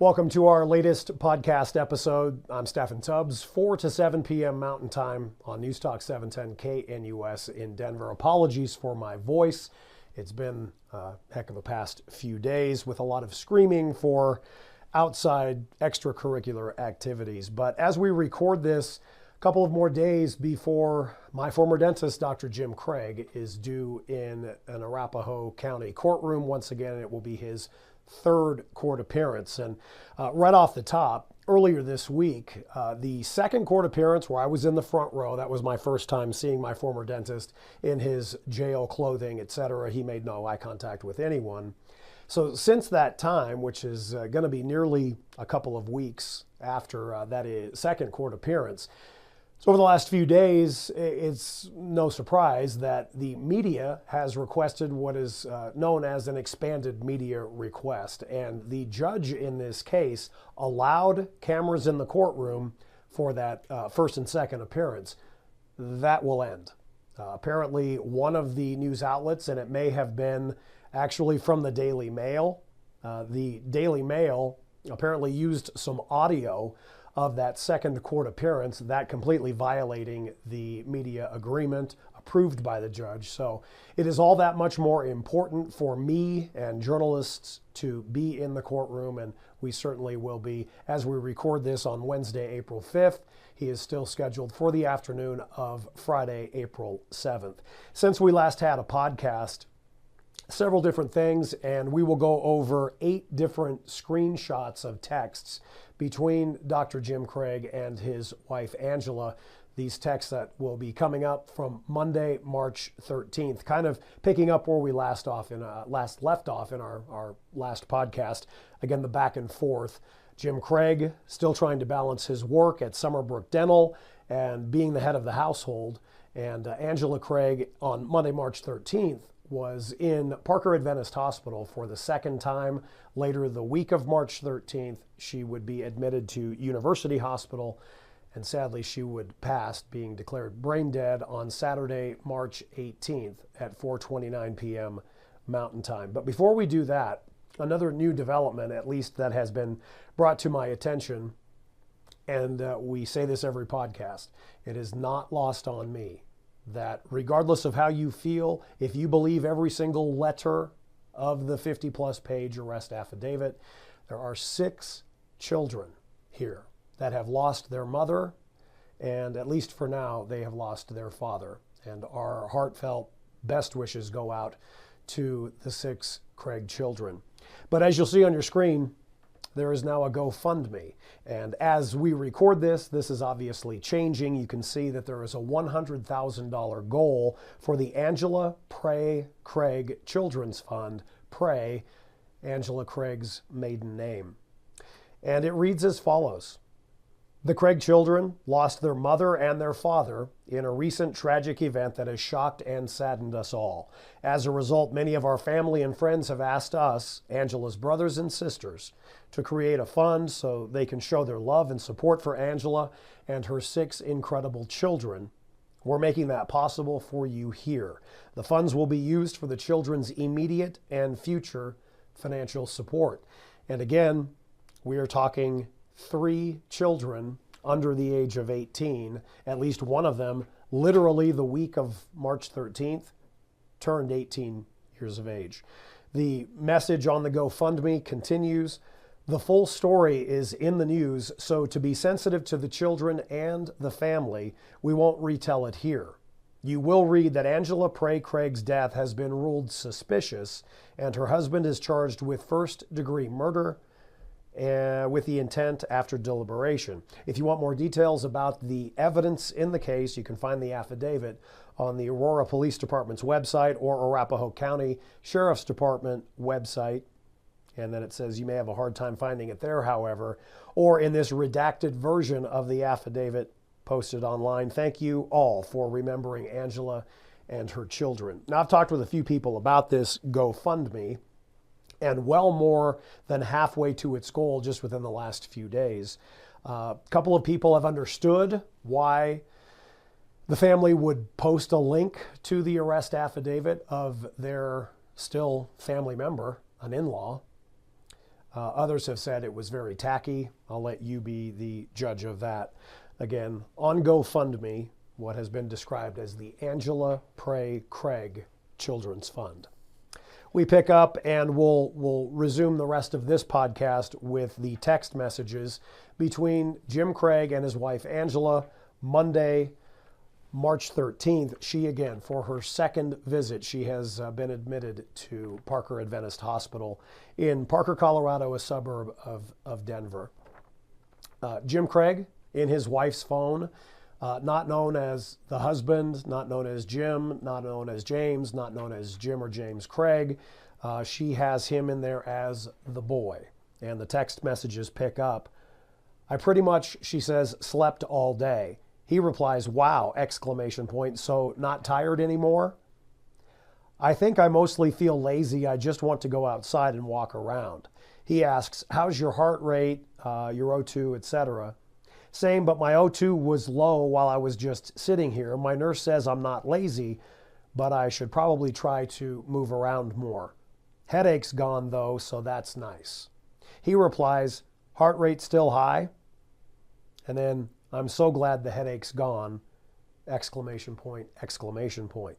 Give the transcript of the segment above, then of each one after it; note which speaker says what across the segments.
Speaker 1: Welcome to our latest podcast episode. I'm Stephen Tubbs, 4 to 7 p.m. Mountain Time on News Talk 710 KNUS in Denver. Apologies for my voice. It's been a heck of a past few days with a lot of screaming for outside extracurricular activities. But as we record this, a couple of more days before my former dentist, Dr. Jim Craig, is due in an Arapahoe County courtroom. Once again, it will be his third court appearance. And right off the top, earlier this week, the second court appearance where I was in the front row, that was my first time seeing my former dentist in his jail clothing, etc. He made no eye contact with anyone. So since that time, which is going to be nearly a couple of weeks after that second court appearance, so over the last few days, it's no surprise that the media has requested what is known as an expanded media request. And the judge in this case allowed cameras in the courtroom for that first and second appearance. That will end. Apparently, one of the news outlets, and it may have been actually from the Daily Mail, the Daily Mail apparently used some audio of that second court appearance, that completely violating the media agreement approved by the judge. So it is all that much more important for me and journalists to be in the courtroom, and we certainly will be as we record this on Wednesday, April 5th. He is still scheduled for the afternoon of Friday, April 7th. Since we last had a podcast, several different things, and we will go over 8 different screenshots of texts between Dr. Jim Craig and his wife, Angela. These texts that will be coming up from Monday, March 13th, kind of picking up where we last left off in our last podcast. Again, the back and forth. Jim Craig still trying to balance his work at Summerbrook Dental and being the head of the household. And Angela Craig on Monday, March 13th, was in Parker Adventist Hospital for the second time. Later the week of March 13th, she would be admitted to University Hospital, and sadly she would pass, being declared brain dead on Saturday, March 18th at 4:29 p.m. Mountain Time. But before we do that, another new development, at least that has been brought to my attention, and we say this every podcast, it is not lost on me that regardless of how you feel, if you believe every single letter of the 50-plus page arrest affidavit, there are 6 children here that have lost their mother, and at least for now, they have lost their father. And our heartfelt best wishes go out to the 6 Craig children. But as you'll see on your screen, there is now a GoFundMe. And as we record this, this is obviously changing. You can see that there is a $100,000 goal for the Angela Pray Craig Children's Fund. Pray, Angela Craig's maiden name. And it reads as follows. The Craig children lost their mother and their father in a recent tragic event that has shocked and saddened us all. As a result, many of our family and friends have asked us, Angela's brothers and sisters, to create a fund so they can show their love and support for Angela and her 6 incredible children. We're making that possible for you here. The funds will be used for the children's immediate and future financial support. And again, we are talking 3 children under the age of 18, at least one of them, literally the week of March 13th, turned 18 years of age. The message on the GoFundMe continues. The full story is in the news, so to be sensitive to the children and the family, we won't retell it here. You will read that Angela Pray Craig's death has been ruled suspicious, and her husband is charged with first-degree murder, with the intent after deliberation. If you want more details about the evidence in the case, you can find the affidavit on the Aurora Police Department's website or Arapahoe County Sheriff's Department website. And then it says you may have a hard time finding it there, however, or in this redacted version of the affidavit posted online. Thank you all for remembering Angela and her children. Now, I've talked with a few people about this GoFundMe, and well more than halfway to its goal just within the last few days. A couple of people have understood why the family would post a link to the arrest affidavit of their still family member, an in-law. Others have said it was very tacky. I'll let you be the judge of that. Again, on GoFundMe, what has been described as the Angela Pray Craig Children's Fund. We pick up and we'll resume the rest of this podcast with the text messages between Jim Craig and his wife Angela, Monday, March 13th. She, again, for her second visit, she has been admitted to Parker Adventist Hospital in Parker, Colorado, a suburb of Denver. Jim Craig, in his wife's phone, not known as the husband, not known as Jim, not known as James, not known as Jim or James Craig. She has him in there as the boy. And the text messages pick up. I pretty much, she says, slept all day. He replies, wow, exclamation point. So not tired anymore? I think I mostly feel lazy. I just want to go outside and walk around. He asks, how's your heart rate, your O2, etc.? Same, but my O2 was low while I was just sitting here. My nurse says I'm not lazy, but I should probably try to move around more. Headache's gone though, so that's nice. He replies, heart rate still high? And then, I'm so glad the headache's gone, exclamation point, exclamation point.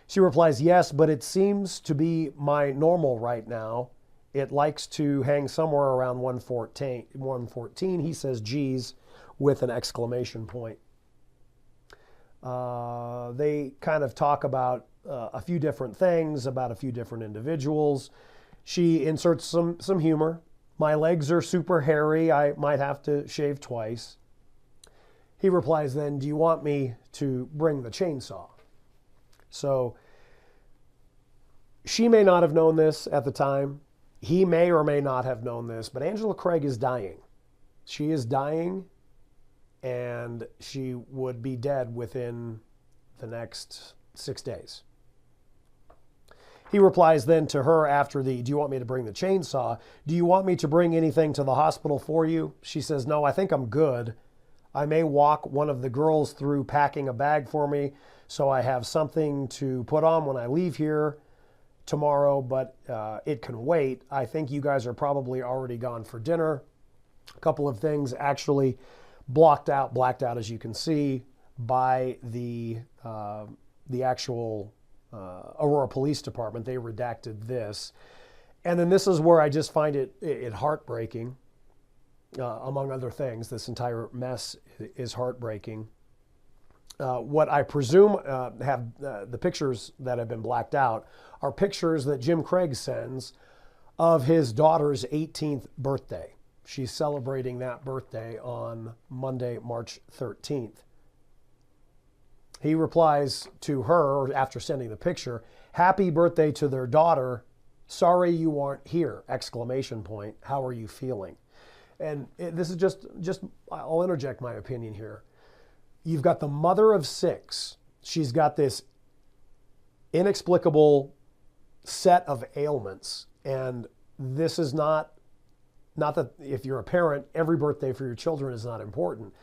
Speaker 1: She replies, yes, but it seems to be my normal right now. It likes to hang somewhere around 114. He says, geez, with an exclamation point. They kind of talk about a few different things, about a few different individuals. She inserts some humor. My legs are super hairy. I might have to shave twice. He replies then, do you want me to bring the chainsaw? So she may not have known this at the time. He may or may not have known this, but Angela Craig is dying. She is dying, and she would be dead within the next 6 days. He replies then to her after do you want me to bring the chainsaw? Do you want me to bring anything to the hospital for you? She says, no, I think I'm good. I may walk one of the girls through packing a bag for me so I have something to put on when I leave here tomorrow, but it can wait. I think you guys are probably already gone for dinner. A couple of things actually blacked out as you can see by the actual Aurora Police Department. They redacted this. And then this is where I just find it heartbreaking. Among other things, this entire mess is heartbreaking. What I presume have the pictures that have been blacked out are pictures that Jim Craig sends of his daughter's 18th birthday. She's celebrating that birthday on Monday, March 13th. He replies to her after sending the picture, happy birthday to their daughter. Sorry you aren't here, exclamation point. How are you feeling? And this is just I'll interject my opinion here. You've got the mother of 6. She's got this inexplicable set of ailments. And this is not that if you're a parent, every birthday for your children is not important.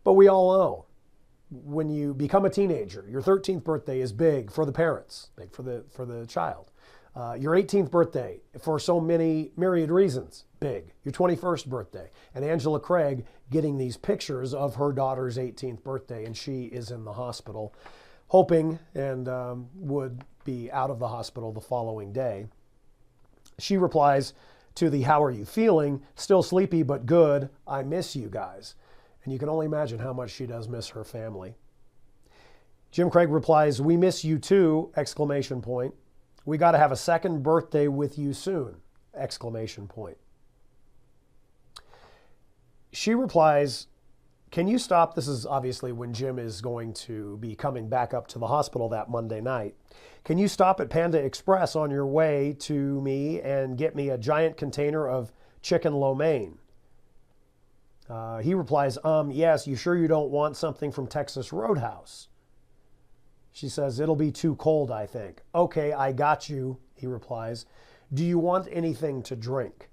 Speaker 1: But we all know when you become a teenager, your 13th birthday is big for the parents, big for the child. Your 18th birthday, for so many myriad reasons, big. Your 21st birthday. And Angela Craig getting these pictures of her daughter's 18th birthday, and she is in the hospital, hoping and would be out of the hospital the following day. She replies to the how are you feeling? Still sleepy, but good. I miss you guys. And you can only imagine how much she does miss her family. Jim Craig replies, we miss you too, exclamation point. We got to have a second birthday with you soon, exclamation point. She replies, can you stop? This is obviously when Jim is going to be coming back up to the hospital that Monday night. Can you stop at Panda Express on your way to me and get me a giant container of chicken lo mein? He replies, yes, you sure you don't want something from Texas Roadhouse? She says, it'll be too cold, I think. Okay, I got you, he replies. Do you want anything to drink?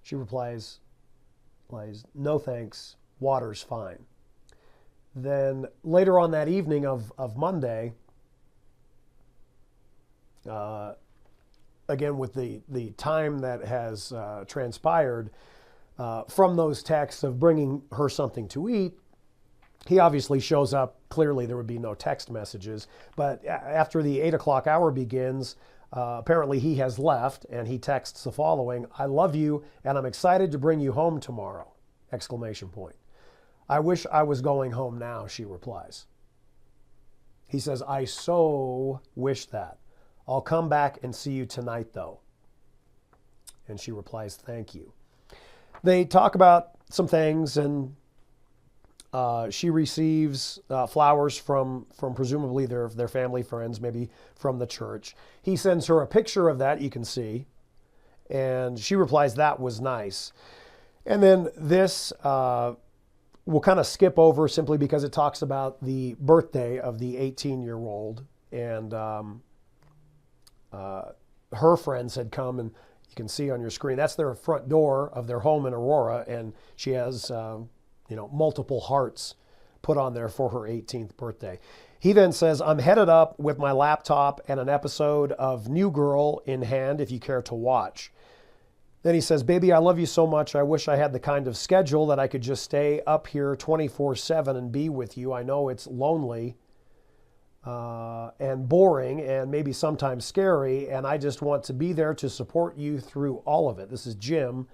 Speaker 1: She replies, no thanks, water's fine. Then later on that evening of Monday, again, with the time that has transpired from those texts of bringing her something to eat, he obviously shows up. Clearly, there would be no text messages. But after the 8 o'clock hour begins, apparently he has left, and he texts the following: "I love you, and I'm excited to bring you home tomorrow!" Exclamation point. "I wish I was going home now," she replies. He says, "I so wish that. I'll come back and see you tonight, though." And she replies, "Thank you." They talk about some things, and she receives flowers from presumably their family, friends, maybe from the church. He sends her a picture of that, you can see, and she replies, "That was nice." And then this we'll kind of skip over simply because it talks about the birthday of the 18-year-old, and her friends had come, and you can see on your screen, that's their front door of their home in Aurora, and she has multiple hearts put on there for her 18th birthday. He then says, "I'm headed up with my laptop and an episode of New Girl in hand if you care to watch." Then he says, "Baby, I love you so much. I wish I had the kind of schedule that I could just stay up here 24/7 and be with you. I know it's lonely and boring and maybe sometimes scary, and I just want to be there to support you through all of it." This is Jim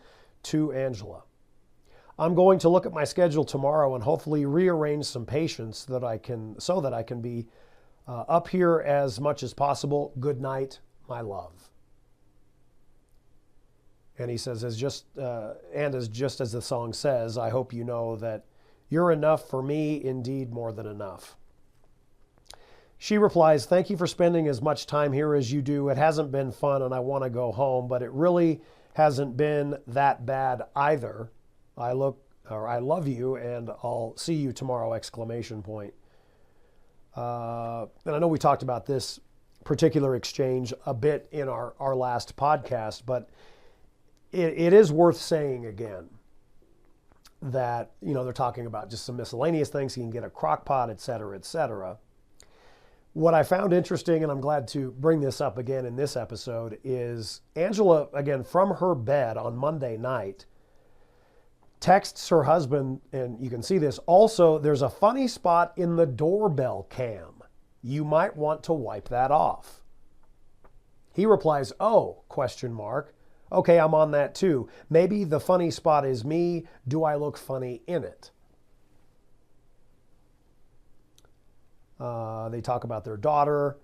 Speaker 1: to Angela. "I'm going to look at my schedule tomorrow and hopefully rearrange some patients so that I can be up here as much as possible. Good night, my love." And he says, as just as the song says, "I hope you know that you're enough for me, indeed more than enough." She replies, "Thank you for spending as much time here as you do. It hasn't been fun and I want to go home, but it really hasn't been that bad either. I love you and I'll see you tomorrow!" Exclamation point. And I know we talked about this particular exchange a bit in our last podcast, but it is worth saying again that, they're talking about just some miscellaneous things. He can get a crock pot, et cetera, et cetera. What I found interesting, and I'm glad to bring this up again in this episode, is Angela, again, from her bed on Monday night, texts her husband, and you can see this. "Also, there's a funny spot in the doorbell cam. You might want to wipe that off." He replies, "Oh, question mark. Okay, I'm on that too. Maybe the funny spot is me. Do I look funny in it?" They talk about their daughter.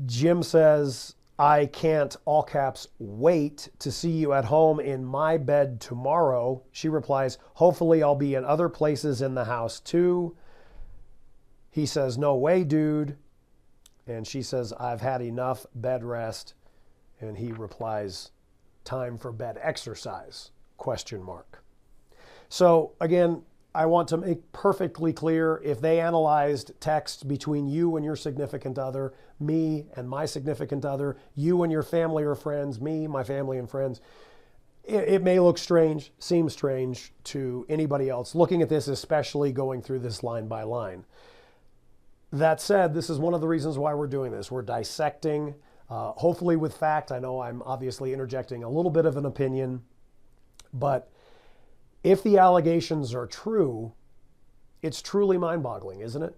Speaker 1: Jim says, "I can't," all caps, "wait to see you at home in my bed tomorrow." She replies, "Hopefully I'll be in other places in the house too." He says, "No way, dude." And she says, "I've had enough bed rest." And he replies, "Time for bed exercise, question mark." So again, I want to make perfectly clear, if they analyzed text between you and your significant other, me and my significant other, you and your family or friends, me, my family and friends, it may look strange, seem strange to anybody else looking at this, especially going through this line by line. That said, this is one of the reasons why we're doing this. We're dissecting, hopefully with fact. I know I'm obviously interjecting a little bit of an opinion, but if the allegations are true, it's truly mind-boggling, isn't it?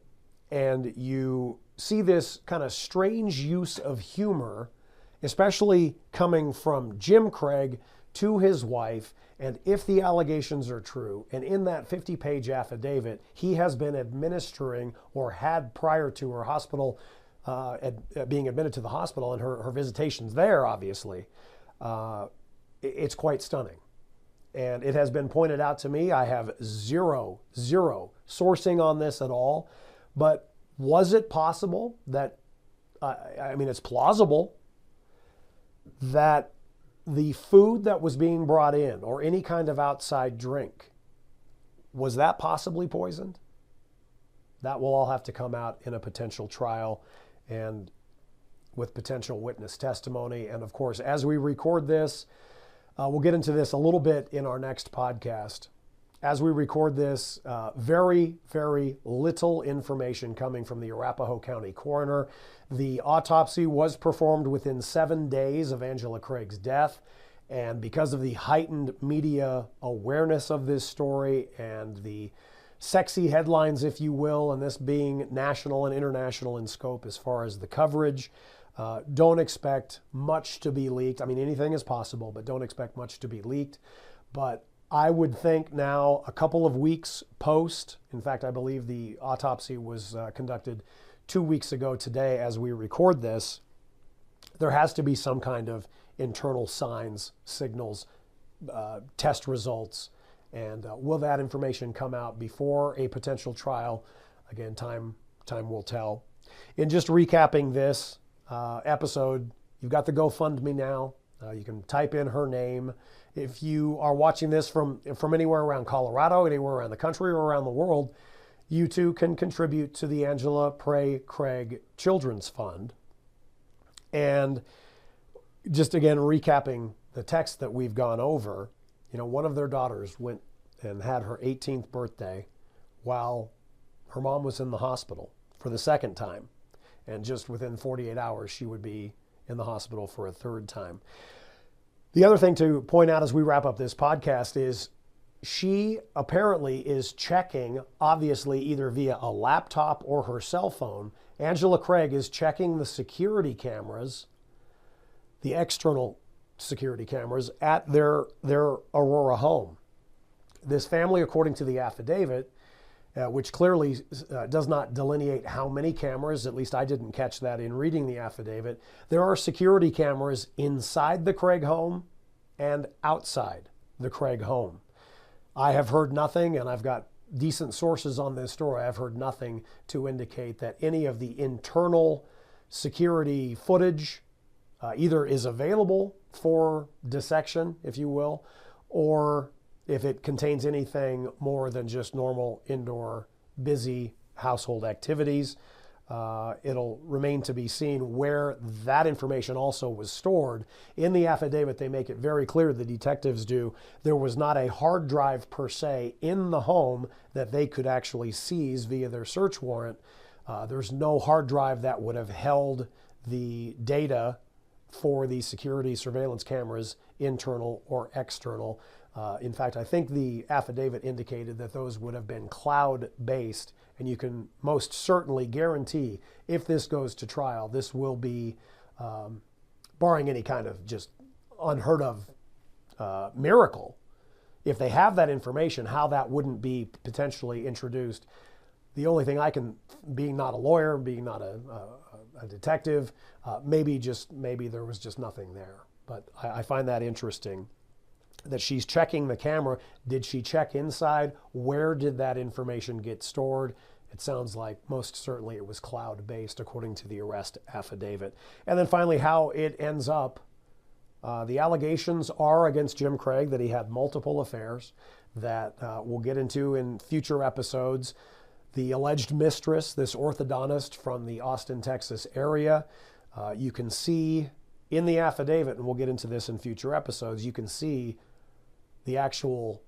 Speaker 1: And you see this kind of strange use of humor, especially coming from Jim Craig to his wife. And if the allegations are true, and in that 50-page affidavit, he has been administering, or had prior to her hospital, being admitted to the hospital and her visitations there, obviously, it's quite stunning. And it has been pointed out to me, I have zero sourcing on this at all. But was it possible that, it's plausible that the food that was being brought in, or any kind of outside drink, was that possibly poisoned? That will all have to come out in a potential trial and with potential witness testimony. And of course, as we record this, we'll get into this a little bit in our next podcast. As we record this, very, very little information coming from the Arapahoe County coroner. The autopsy was performed within 7 days of Angela Craig's death. And because of the heightened media awareness of this story and the sexy headlines, if you will, and this being national and international in scope as far as the coverage, don't expect much to be leaked. I mean, anything is possible, but don't expect much to be leaked. But I would think now, a couple of weeks post, in fact, I believe the autopsy was conducted 2 weeks ago today as we record this, there has to be some kind of internal signs, signals, test results, and will that information come out before a potential trial? Again, time will tell. In just recapping this episode, you've got the GoFundMe now. You can type in her name. If you are watching this from anywhere around Colorado, anywhere around the country or around the world, you too can contribute to the Angela Pray Craig Children's Fund. And just again, recapping the text that we've gone over, one of their daughters went and had her 18th birthday while her mom was in the hospital for the second time. And just within 48 hours, she would be in the hospital for a third time. The other thing to point out as we wrap up this podcast is she apparently is checking, obviously either via a laptop or her cell phone. Angela Craig is checking the security cameras, the external security cameras at their Aurora home. This family, according to the affidavit, which clearly does not delineate how many cameras, at least I didn't catch that in reading the affidavit, there are security cameras inside the Craig home and outside the Craig home. I have heard nothing, and I've got decent sources on this story, I've heard nothing to indicate that any of the internal security footage either is available for dissection, if you will, or if it contains anything more than just normal indoor busy household activities. It'll remain to be seen where that information also was stored. In the affidavit, they make it very clear, the detectives do, there was not a hard drive per se in the home that they could actually seize via their search warrant. There's no hard drive that would have held the data for the security surveillance cameras, internal or external. In fact, I think the affidavit indicated that those would have been cloud-based, and you can most certainly guarantee if this goes to trial, this will be, barring any kind of just unheard of miracle, if they have that information, how that wouldn't be potentially introduced. The only thing I can, being not a lawyer, being not a detective, maybe there was just nothing there. But I find that interesting that she's checking the camera. Did she check inside? Where did that information get stored? It sounds like most certainly it was cloud-based according to the arrest affidavit. And then finally, how it ends up. The allegations are against Jim Craig that he had multiple affairs that we'll get into in future episodes. The alleged mistress, this orthodontist from the Austin, Texas area, you can see in the affidavit, and we'll get into this in future episodes, you can see the actual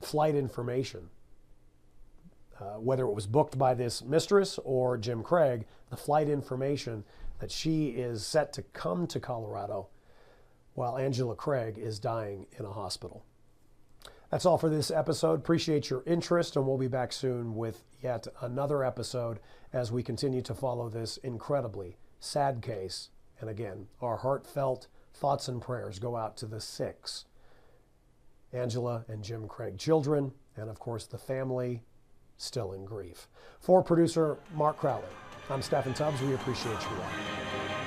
Speaker 1: flight information. Whether it was booked by this mistress or Jim Craig, the flight information that she is set to come to Colorado while Angela Craig is dying in a hospital. That's all for this episode. Appreciate your interest, and we'll be back soon with yet another episode as we continue to follow this incredibly sad case. And again, our heartfelt thoughts and prayers go out to the 6 Angela and Jim Craig children, and of course the family still in grief. For producer Mark Crowley, I'm Stephen Tubbs. We appreciate you all.